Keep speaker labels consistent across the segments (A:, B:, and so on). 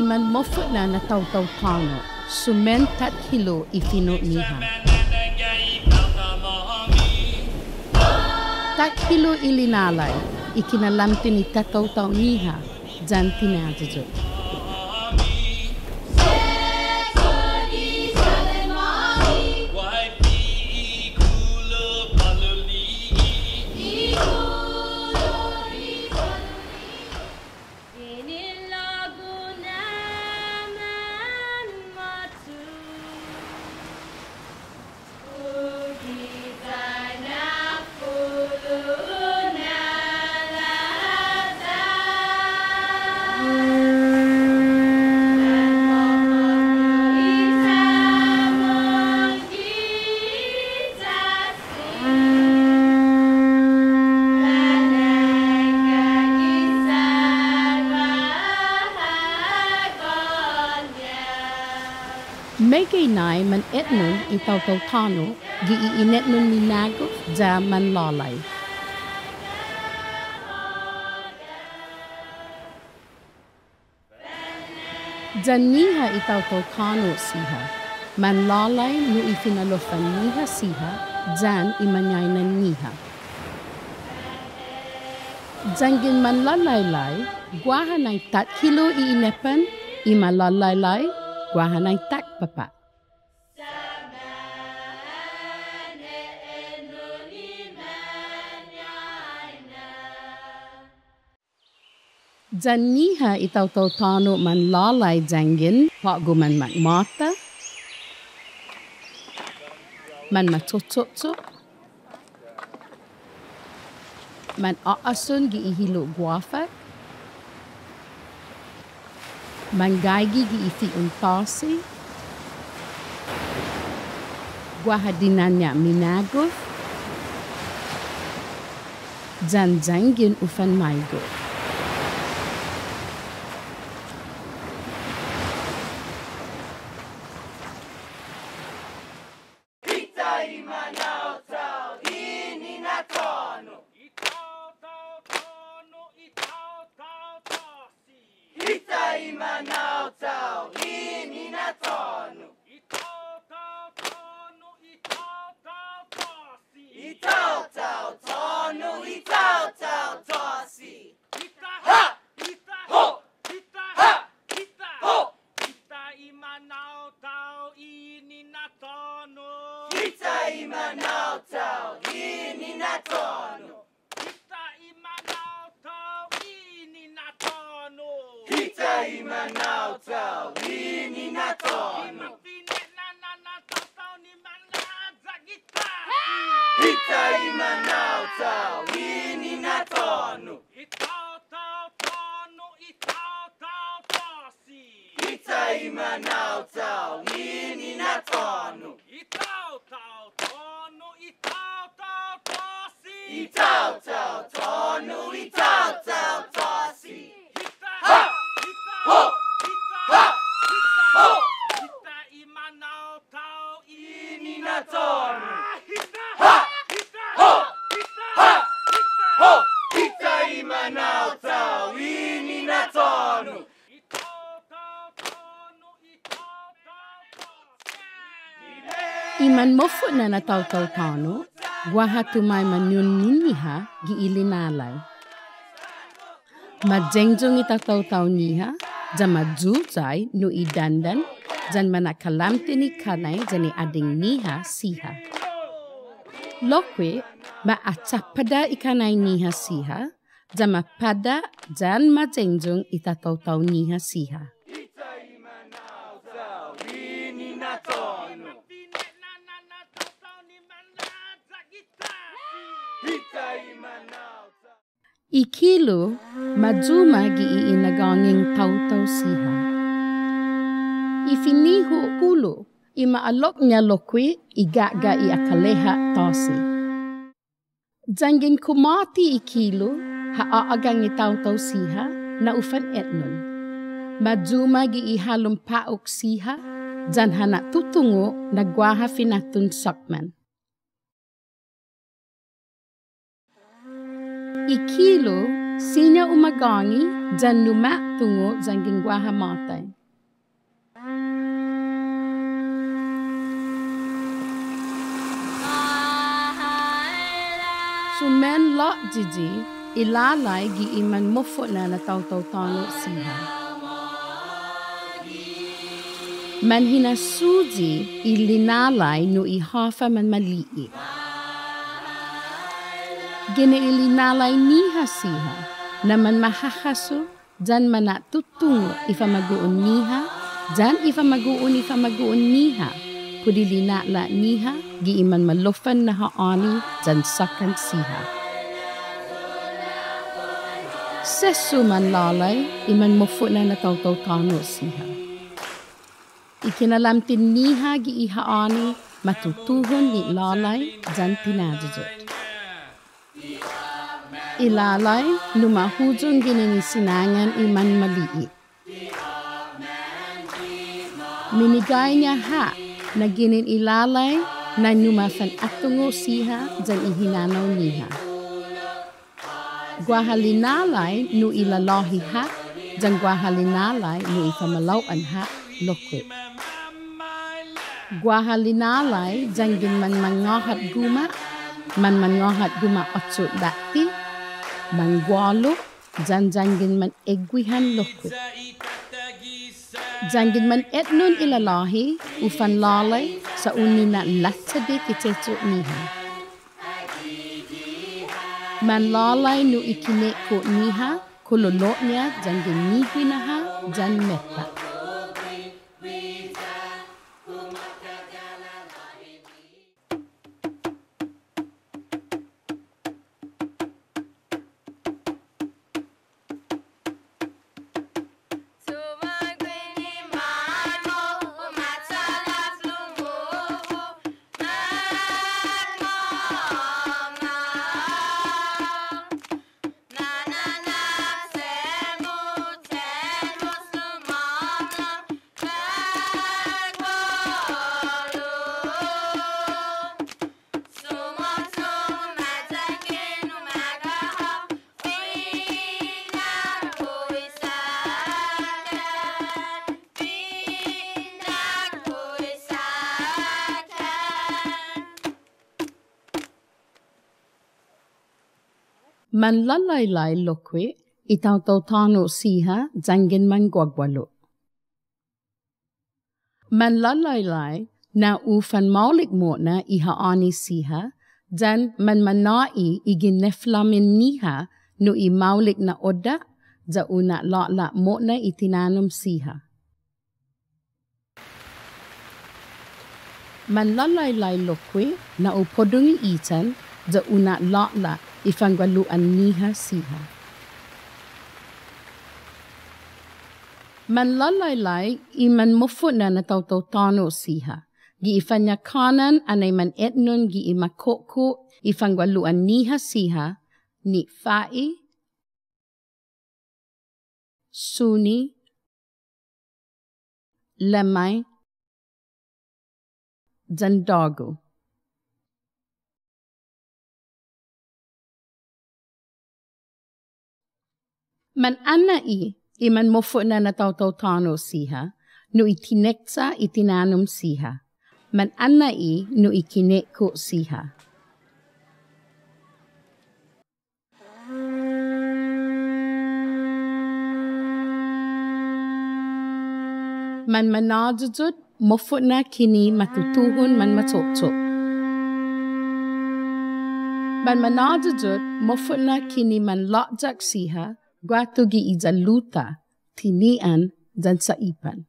A: Manmofo'na na Taotao Tano, sumen tat hilo I Fino'Håya. Tat hilo I LinaiLai, ikinalamtin ni Taotao niha, jan tinajajo. Megay nai man etnon I Taotao Tano, gi iinetnon minago ja manlalai. Jan niha I Taotao Tano siha, manlalai no ifinalofan niha siha, jan imanyainan niha. Jangin manlalai, guahanay tat hilo iinepan, imalalai, guahanay tak papa. Jan niha I Taotao Tano manlalai jangin, pago man magmata, man matototso, man aasun gi ihilo guafat, man gaigi gi ifi untasi, guahadinanya minago, jan jangin ufan maigo. Manmofo'na na Taotao Tano, guahatumay manyun niha gi LinaiLai. Majengjong I Taotao niha, jan majuzay no idandan, jan manakalamtin ni kanay jan ading niha siha. Lokwe, maacapada ikanay niha siha, jan mapada jan majengjong I Taotao niha siha. Ikilo, majuma gi iinaganging Taotao siha. Ifiniho kulo, imaalok niya lokwe, igaga iakaleha tasi. Jangin kumati ikilo, haagang I Taotao siha, na ufan etnon. Majuma gi ihalong paok siha, jan hana tutungo, nagwaha finatun sakman. Ikilo, sinya umagangi, jan numa tungo jangin guaha matay. Sumen lo jiji LinaiLai gi i Manmofo'na na Taotao tano siha. Man hina suji i LinaiLai no i hafa man mali'i. Gine i LinaiLai niha siha na man mahahasu jan mana tutungo ifamaguon niha jan ifamaguon niha kudi LinaiLai niha gi iman malofan na haani jan sakan siha. Sesu man lalai iman Manmofo'na na Taotao tano siha. Ikinalamtin niha gi ihaani matutuhon ni lalai jan tinadjut. LinaiLai lumahujong ginini sinangan iman mali'i. Minigay niya ha na ginin LinaiLai na numafan atungo siha jan ihinanaw niha. Guaha LinaiLai no ilalahi ha jan guaha LinaiLai no ifamalawan ha lokwe. Guaha LinaiLai jan gin man mangahat guma otsut dati mangwalo janjangin man egwihan lokwe. Jangin man etnon ilalahi ufan lalai sa unina latsade kitetu niha. Man lalai no ikine ko niha kololo niya jangin nihwinaha jan meta. Man LinaiLai lokwe Taotao tano siha jangin man gwagwalo. Man LinaiLai na ufan maulik mo'na ihaani siha jan man manai igineflamin niha no i maulik na oda ja una la mo'na itinanum siha. Man LinaiLai lokwe na upodungi itan ja una la ifangwaluan niha siha. Man LinaiLai i Manmofo'na na Taotao tano siha. Gi ifanya kanan anay man etnon gi imakoko ifangwaluan niha siha ni fa'i, suni, lemay, jandago. Man anai i Manmofo'na na Taotao tano siha no itineksa itinanum siha. Man anai no ikineko siha. Man manajujut Manmofo'na kini matutuhon man matoktok. Man manajujut Manmofo'na kini man lakjak siha guatugi ijaluta tinian dan saipan.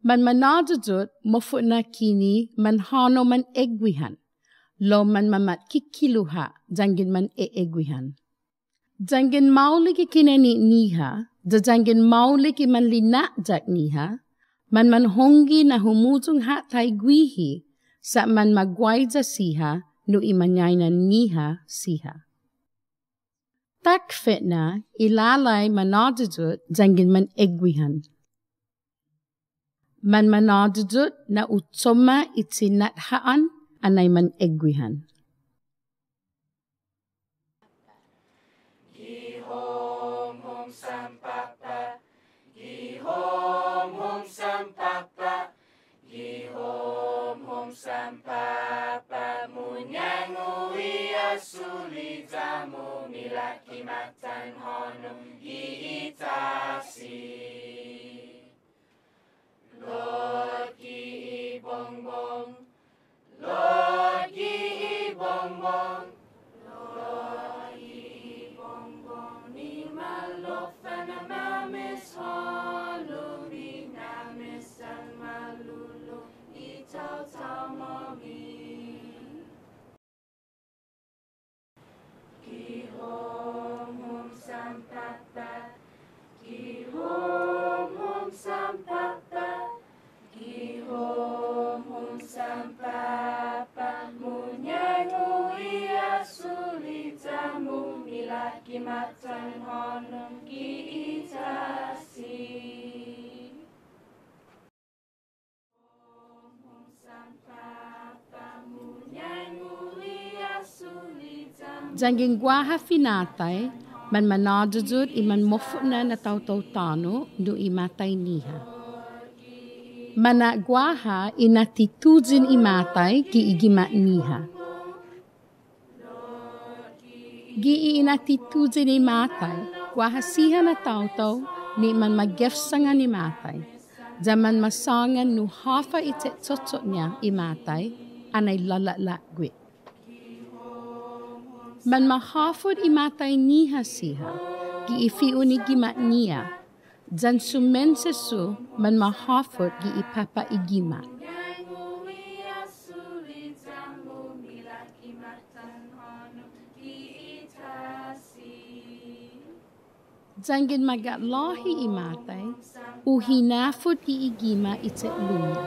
A: Man manajujut Manmofo'na kini man hano man egwihan. Lo man mamat kikiluha jangin man egwihan. Jangin maulik ikineni niha, jangin maulik man linakjak niha, man hongi na humujung ha taigwihi sa man magwayja siha no imanyainan niha siha. Tak fitna LinaiLai manajujut jangin man egwihan. Man manajujut na utsoma itsinathaan anay man egwihan.
B: Sampapa munyang uia sulidamu milaki matan honum iitasi. Lord gi bongbong, Lord gi bongbong, Lord gi bongbong, ni malofana mamis honum ni namis al malulu ni Taotao momi. Ki hom sampapa, ki hom sampapa, ki hom sampapa, munyangu ia sulitamu milaki matan honum ki itasi. Hom sampapa, munyangu ia sulitamu.
A: Jangin guaha finatai, man manadudud i Manmofo'na na Taotao tano no i matai niha. Mana guaha i natitudin i matai ki igima niha. Gi i natitudin i matai, guaha siha na Taotao ni man magefsangan i matai. Zaman masangan nu hafa i te totot niya i matai, anay lalatla gwit. Man mahafod i matai niha siha, gi i fiun i gima niya. Jan sumensesu man mahafod gi i papa i gima. Jangin magatlahi i matai, uhinafod i igima i te lunya.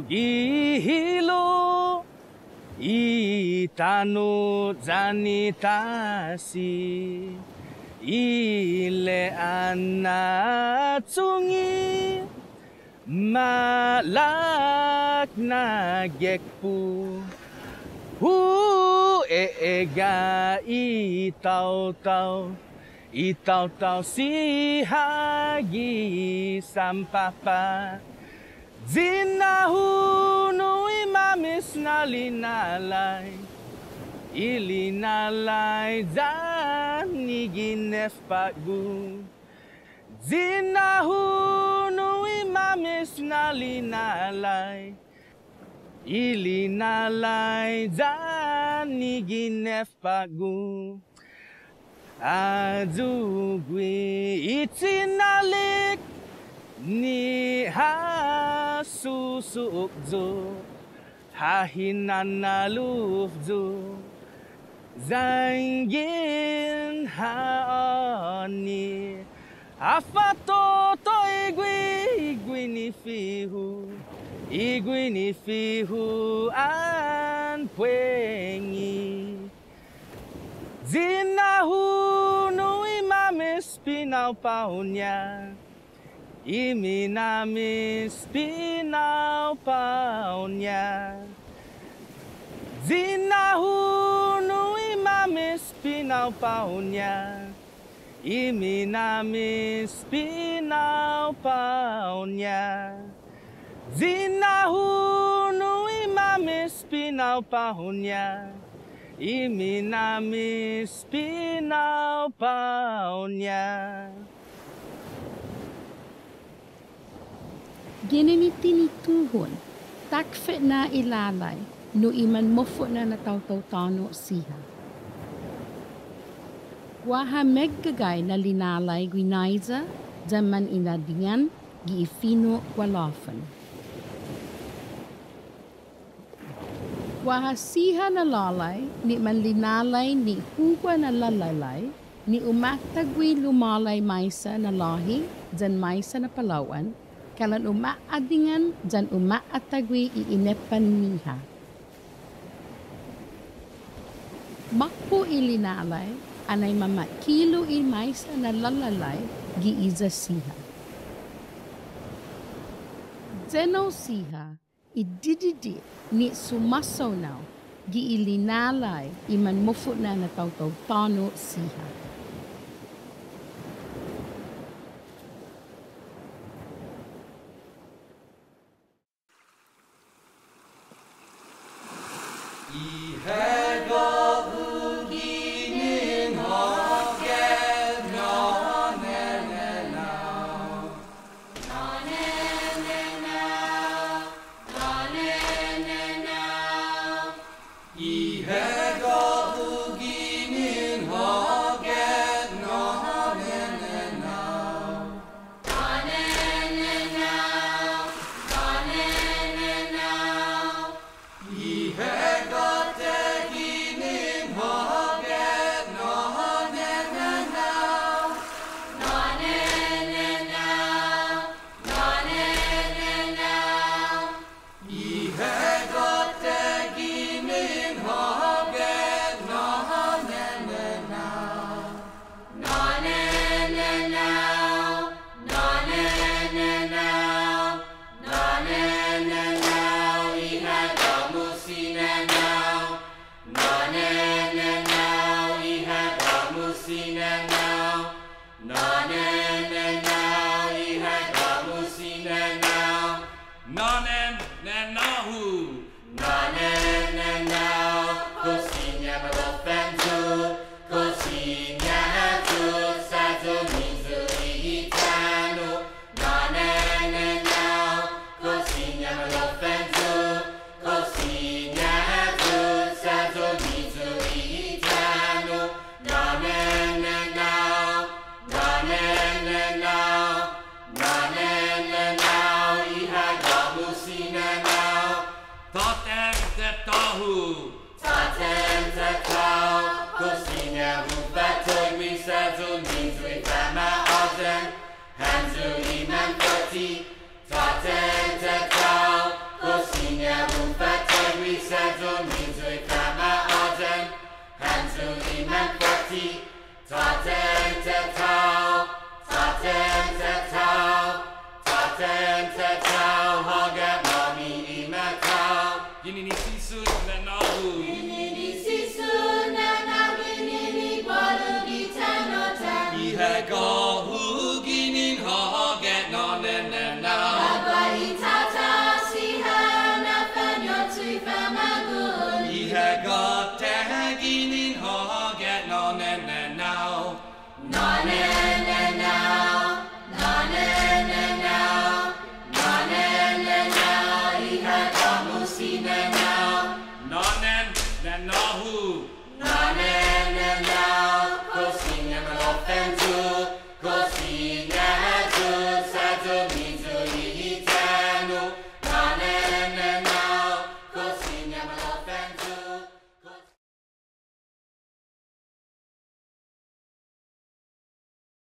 C: Gihilo itano zanitasi ile anatsungi malak na gekpu hu ega itaw-taw si hagi sampapa Zinahunu ima mamis na LinaiLai. LinaiLai zani ginef pakbu. Zinahu nui mamis na LinaiLai. LinaiLai zani ginef pakbu. Azugwi itinalik ni hasusukzo. Hahinanalufzo. Zangin haoni. Afatoto igwi ni fihu. Igwi ni fihu an puengi. Zinahu nui mamis Fino'Håya. Iminamis Fino'Håya. Zinahu nui mamis Fino'Håya. Iminamis Fino'Håya. Zinahu nui mamis Fino'Håya. Iminamis Fino'Håya.
A: Ginimiti ni tuhon, takfe na ilalay, no Manmofo'na na Taotao tano siha. Waha meggagay na LinaiLai gwinaiza, zaman inadingan, giifino walafan. Waha siha na lalay, ni man LinaiLai ni huwa na LinaiLai, ni umatagwi lumalay maisa na lahi, jan maisa na Palawan, kalan umaadingan jan umaatagwi iinepan niha. Makpo LinaiLai, anay mamakilo maisa na LinaiLai, giiza siha. Zeno siha, idididi ni sumasaw now, LinaiLai Manmofo'na na Taotao tano siha.
B: Taotao,
D: and to